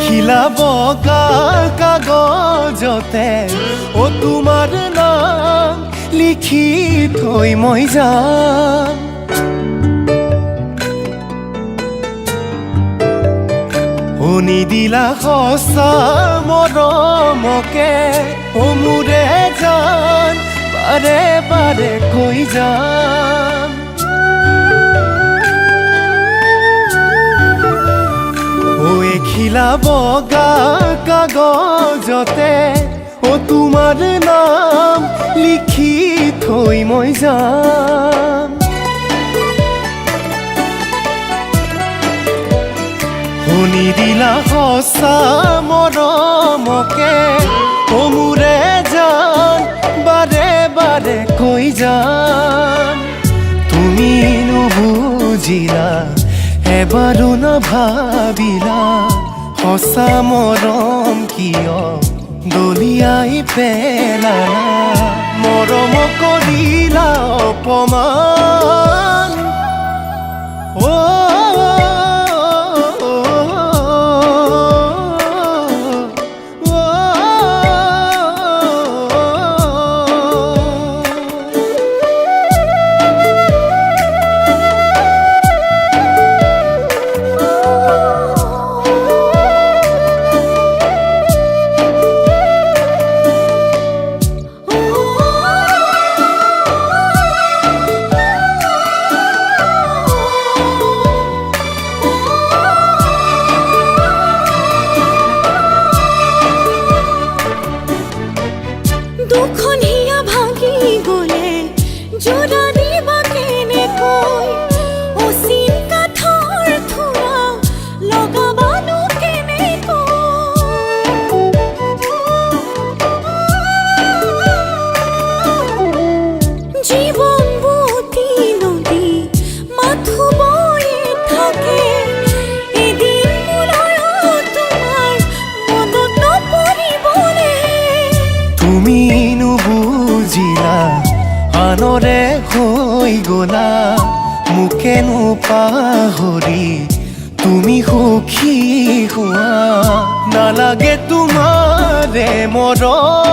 খিলা বগা কাগজতে ও তোমাৰ নাম লিখি থৈ মই যাম। শুনি দিলা সঁচা মৰমকে ও মোৰে জান বাৰে বাৰে কৈ যাম। খিলা বগা কাগজতে ও তোমাৰ নাম লিখি থৈ মই যাম। শুনি দিলা সঁচা মৰমকে ও মোৰে জান বাৰে বাৰে কৈ যাম। তুমি নুবুজিলা এবাৰো নাভাবিলা সঁচা মৰম কিয় দলিয়াই পেলালা। মৰম কৰিলা অপমান দুখনিয়া ভাগি গলে জোৰা দিবা কেনেকৈ অচিন কাঠৰ থোৰা লগাবানো কেনেকৈ। জীৱন বুটি নদী মাথো বয়ে থাকে এদিন মোলৈও তোমাৰ মনত নপৰিবনে। তুমি নুবুজিলা আনৰে হৈ গলা মোকে নোপাহৰি তুমি সুখী হোৱা। নালাগে তোমাৰে মৰম